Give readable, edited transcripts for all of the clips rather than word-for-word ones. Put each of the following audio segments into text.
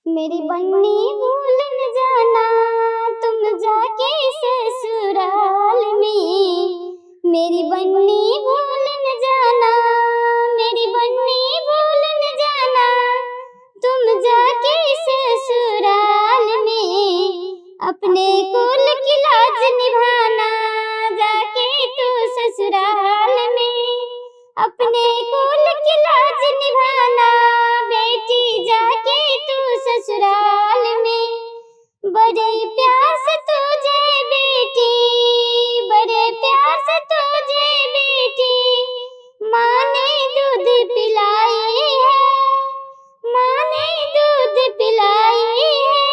मेरी बन्नी भूल न जाना तुम जाके ससुराल में। मेरी बन्नी भूल न जाना, मेरी बन्नी भूल न जाना तुम जाके ससुराल में। अपने कुल की लाज निभाना जाके तू ससुराल में। अपने कुल की लाज निभाना बेटी जाके तू ससुराल में। बड़े प्यार से तुझे बेटी, बड़े प्यार से तुझे बेटी माँ ने दूध पिलाई है, माँ ने दूध पिलाई है।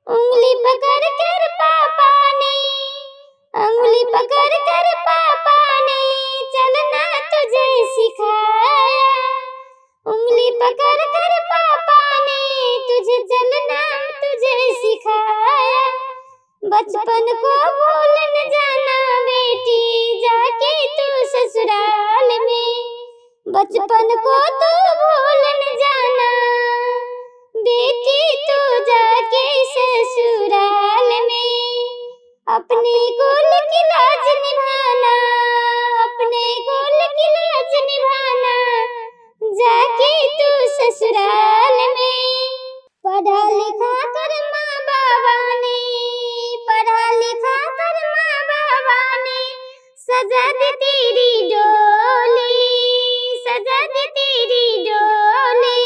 उंगली पकड़ कर पापा ने, उंगली पकड़ कर पापा ने चलना तुझे सिखाया। उंगली पकड़ कर पापा ने तुझे चलना तुझे सिखाया। बचपन को भूल न जाना बेटी जाके तू ससुराल में। बचपन को तू भूल न जाना बेटी तू जाके ससुराल में। अपने कुल की लाज निभाना, अपने कुल की लाज निभाना जाके तू ससुराल में। पढ़ा लिखा कर माँ बाबा ने, पढ़ा लिखा कर माँ बाबा ने सजा दी तेरी डोली, सजा दी तेरी डोली।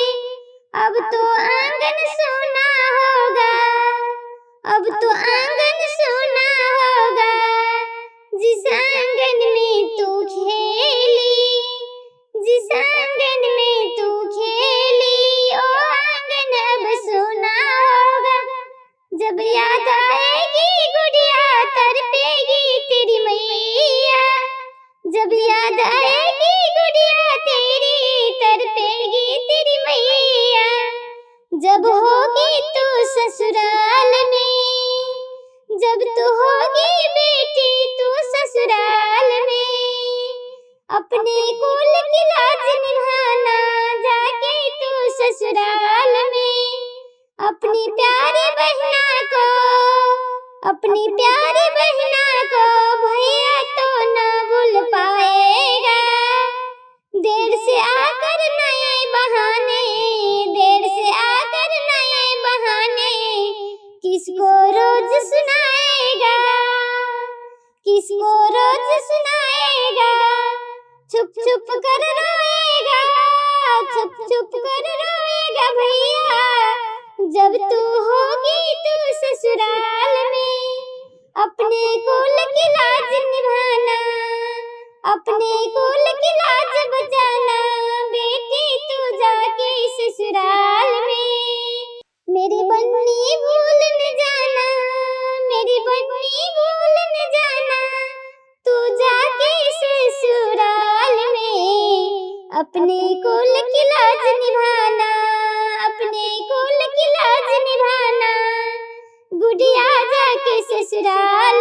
अब तो आंगन सूना होगा, अब तो आंगन सूना होगा जिस आंगन में तू खेली, जिस आंगन में तू खेली ओ आंगन अब सूना होगा। जब याद आएगी गुड़िया तड़पेगी तेरी मैया, जब याद आएगी गुड़िया तेरी तड़पेगी तेरी मैया। जब होगी तू ससुराल में, जब तू होगी बेटी तू ससुराल में। अपने कुल की लाज निभाना जाके तू ससुराल में। अपनी प्यारी बहना को, अपनी प्यारी बहना को भैया तो ना भूल पाएगा। देर से आकर नए बहाने, देर से आकर नए बहाने किसको रोज सुनाएगा, किसको रोज सुनाएगा। छुप छुप कर रोएगा, छुप छुप कर रोएगा भैया जब तू होगी तू ससुराल में। अपने कुल की लाज निभाना, अपने कुल की लाज बचाना बेटी तू जाके ससुराल में। मेरी बन्नी भूल न जाना, मेरी बन्नी भूल न जाना तू जाके ससुराल में। अपने कुल की लाज निभाना, अपने कुल की लाज निभाना गुड़िया जाके ससुराल